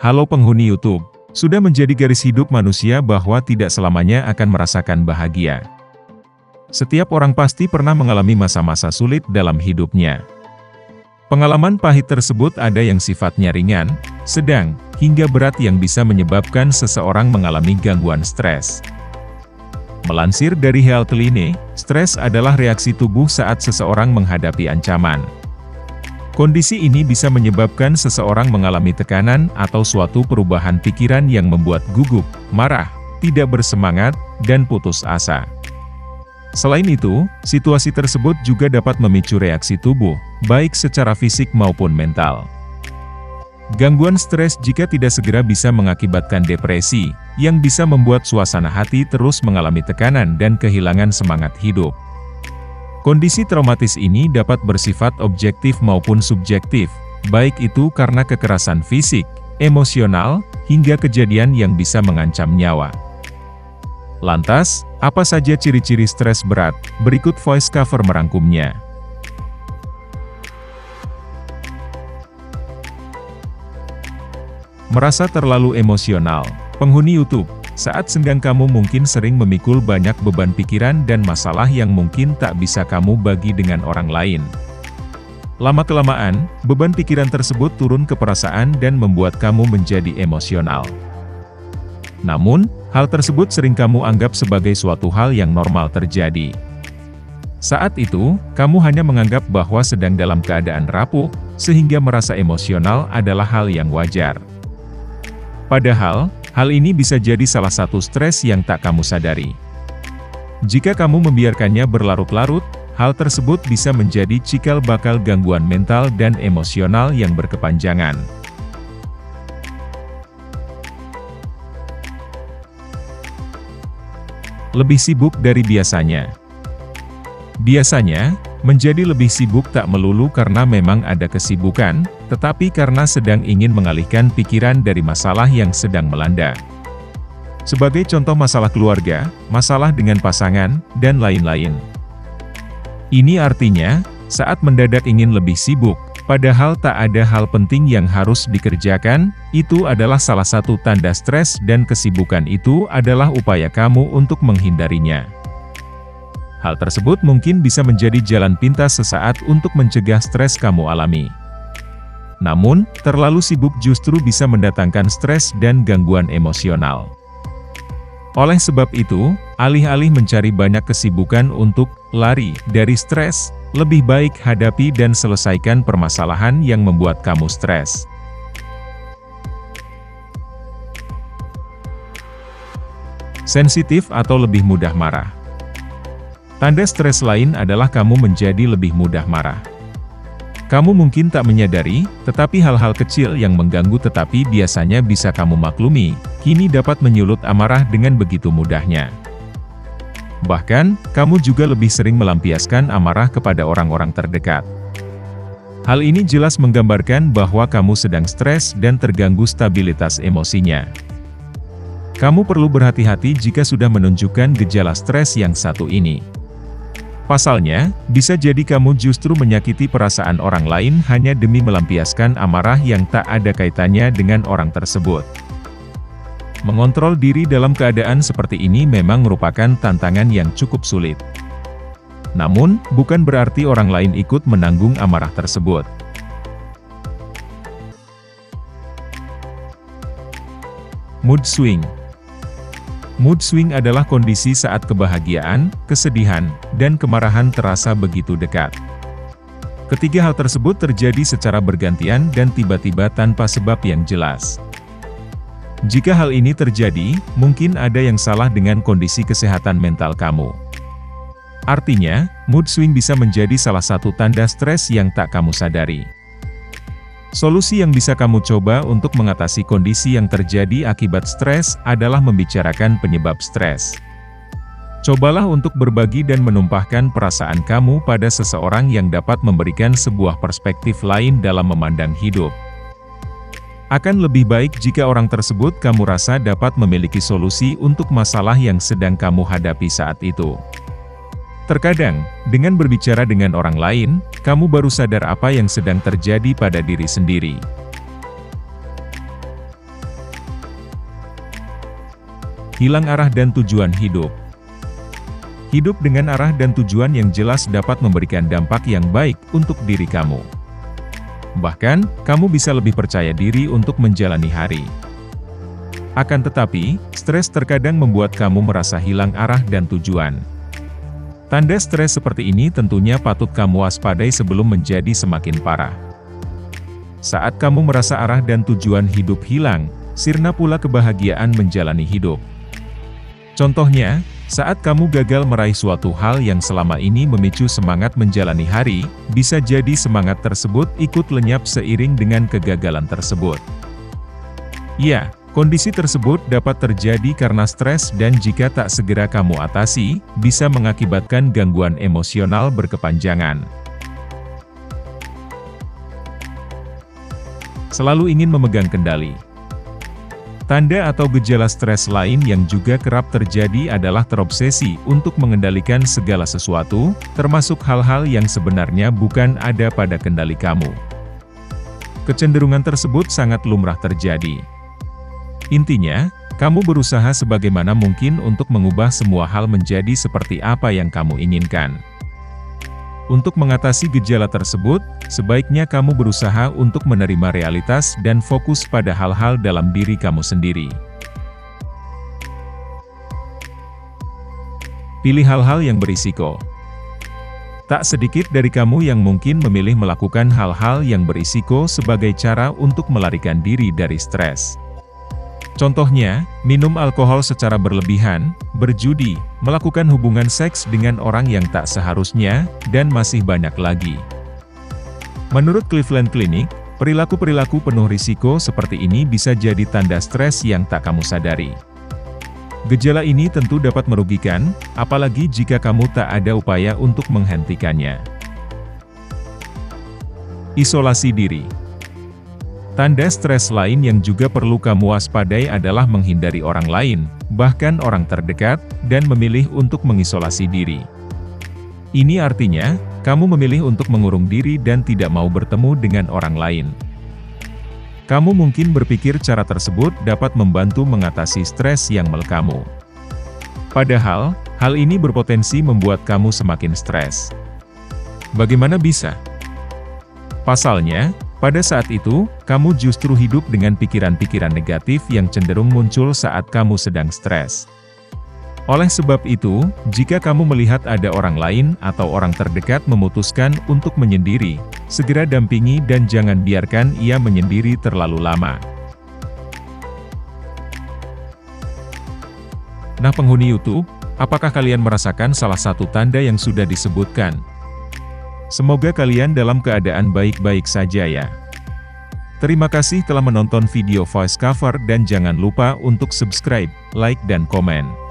Halo penghuni YouTube, sudah menjadi garis hidup manusia bahwa tidak selamanya akan merasakan bahagia. Setiap orang pasti pernah mengalami masa-masa sulit dalam hidupnya. Pengalaman pahit tersebut ada yang sifatnya ringan, sedang, hingga berat yang bisa menyebabkan seseorang mengalami gangguan stres. Melansir dari Healthline, stres adalah reaksi tubuh saat seseorang menghadapi ancaman. Kondisi ini bisa menyebabkan seseorang mengalami tekanan atau suatu perubahan pikiran yang membuat gugup, marah, tidak bersemangat, dan putus asa. Selain itu, situasi tersebut juga dapat memicu reaksi tubuh, baik secara fisik maupun mental. Gangguan stres jika tidak segera bisa mengakibatkan depresi, yang bisa membuat suasana hati terus mengalami tekanan dan kehilangan semangat hidup. Kondisi traumatis ini dapat bersifat objektif maupun subjektif, baik itu karena kekerasan fisik, emosional, hingga kejadian yang bisa mengancam nyawa. Lantas, apa saja ciri-ciri stres berat? Berikut voice cover merangkumnya. Merasa terlalu emosional. Penghuni YouTube, saat senggang kamu mungkin sering memikul banyak beban pikiran dan masalah yang mungkin tak bisa kamu bagi dengan orang lain. Lama-kelamaan, beban pikiran tersebut turun ke perasaan dan membuat kamu menjadi emosional. Namun, hal tersebut sering kamu anggap sebagai suatu hal yang normal terjadi. Saat itu, kamu hanya menganggap bahwa sedang dalam keadaan rapuh, sehingga merasa emosional adalah hal yang wajar. Padahal, hal ini bisa jadi salah satu stres yang tak kamu sadari. Jika kamu membiarkannya berlarut-larut, hal tersebut bisa menjadi cikal bakal gangguan mental dan emosional yang berkepanjangan. Lebih sibuk dari biasanya. Biasanya, menjadi lebih sibuk tak melulu karena memang ada kesibukan, tetapi karena sedang ingin mengalihkan pikiran dari masalah yang sedang melanda. Sebagai contoh masalah keluarga, masalah dengan pasangan, dan lain-lain. Ini artinya, saat mendadak ingin lebih sibuk, padahal tak ada hal penting yang harus dikerjakan, itu adalah salah satu tanda stres dan kesibukan itu adalah upaya kamu untuk menghindarinya. Hal tersebut mungkin bisa menjadi jalan pintas sesaat untuk mencegah stres kamu alami. Namun, terlalu sibuk justru bisa mendatangkan stres dan gangguan emosional. Oleh sebab itu, alih-alih mencari banyak kesibukan untuk lari dari stres, lebih baik hadapi dan selesaikan permasalahan yang membuat kamu stres. Sensitif atau lebih mudah marah. Tanda stres lain adalah kamu menjadi lebih mudah marah. Kamu mungkin tak menyadari, tetapi hal-hal kecil yang mengganggu tetapi biasanya bisa kamu maklumi, kini dapat menyulut amarah dengan begitu mudahnya. Bahkan, kamu juga lebih sering melampiaskan amarah kepada orang-orang terdekat. Hal ini jelas menggambarkan bahwa kamu sedang stres dan terganggu stabilitas emosinya. Kamu perlu berhati-hati jika sudah menunjukkan gejala stres yang satu ini. Pasalnya, bisa jadi kamu justru menyakiti perasaan orang lain hanya demi melampiaskan amarah yang tak ada kaitannya dengan orang tersebut. Mengontrol diri dalam keadaan seperti ini memang merupakan tantangan yang cukup sulit. Namun, bukan berarti orang lain ikut menanggung amarah tersebut. Mood swing. Mood swing adalah kondisi saat kebahagiaan, kesedihan, dan kemarahan terasa begitu dekat. Ketiga hal tersebut terjadi secara bergantian dan tiba-tiba tanpa sebab yang jelas. Jika hal ini terjadi, mungkin ada yang salah dengan kondisi kesehatan mental kamu. Artinya, mood swing bisa menjadi salah satu tanda stres yang tak kamu sadari. Solusi yang bisa kamu coba untuk mengatasi kondisi yang terjadi akibat stres adalah membicarakan penyebab stres. Cobalah untuk berbagi dan menumpahkan perasaan kamu pada seseorang yang dapat memberikan sebuah perspektif lain dalam memandang hidup. Akan lebih baik jika orang tersebut kamu rasa dapat memiliki solusi untuk masalah yang sedang kamu hadapi saat itu. Terkadang, dengan berbicara dengan orang lain, kamu baru sadar apa yang sedang terjadi pada diri sendiri. Hilang arah dan tujuan hidup. Hidup dengan arah dan tujuan yang jelas dapat memberikan dampak yang baik untuk diri kamu. Bahkan, kamu bisa lebih percaya diri untuk menjalani hari. Akan tetapi, stres terkadang membuat kamu merasa hilang arah dan tujuan. Tanda stres seperti ini tentunya patut kamu waspadai sebelum menjadi semakin parah. Saat kamu merasa arah dan tujuan hidup hilang, sirna pula kebahagiaan menjalani hidup. Contohnya, saat kamu gagal meraih suatu hal yang selama ini memicu semangat menjalani hari, bisa jadi semangat tersebut ikut lenyap seiring dengan kegagalan tersebut. Ya, kondisi tersebut dapat terjadi karena stres dan jika tak segera kamu atasi, bisa mengakibatkan gangguan emosional berkepanjangan. Selalu ingin memegang kendali. Tanda atau gejala stres lain yang juga kerap terjadi adalah terobsesi untuk mengendalikan segala sesuatu, termasuk hal-hal yang sebenarnya bukan ada pada kendali kamu. Kecenderungan tersebut sangat lumrah terjadi. Intinya, kamu berusaha sebagaimana mungkin untuk mengubah semua hal menjadi seperti apa yang kamu inginkan. Untuk mengatasi gejala tersebut, sebaiknya kamu berusaha untuk menerima realitas dan fokus pada hal-hal dalam diri kamu sendiri. Pilih hal-hal yang berisiko. Tak sedikit dari kamu yang mungkin memilih melakukan hal-hal yang berisiko sebagai cara untuk melarikan diri dari stres. Contohnya, minum alkohol secara berlebihan, berjudi, melakukan hubungan seks dengan orang yang tak seharusnya, dan masih banyak lagi. Menurut Cleveland Clinic, perilaku-perilaku penuh risiko seperti ini bisa jadi tanda stres yang tak kamu sadari. Gejala ini tentu dapat merugikan, apalagi jika kamu tak ada upaya untuk menghentikannya. Isolasi diri. Tanda stres lain yang juga perlu kamu waspadai adalah menghindari orang lain, bahkan orang terdekat, dan memilih untuk mengisolasi diri. Ini artinya, kamu memilih untuk mengurung diri dan tidak mau bertemu dengan orang lain. Kamu mungkin berpikir cara tersebut dapat membantu mengatasi stres yang melekamu. Padahal, hal ini berpotensi membuat kamu semakin stres. Bagaimana bisa? Pasalnya, pada saat itu, kamu justru hidup dengan pikiran-pikiran negatif yang cenderung muncul saat kamu sedang stres. Oleh sebab itu, jika kamu melihat ada orang lain atau orang terdekat memutuskan untuk menyendiri, segera dampingi dan jangan biarkan ia menyendiri terlalu lama. Nah penghuni YouTube, apakah kalian merasakan salah satu tanda yang sudah disebutkan? Semoga kalian dalam keadaan baik-baik saja ya. Terima kasih telah menonton video voice cover dan jangan lupa untuk subscribe, like dan komen.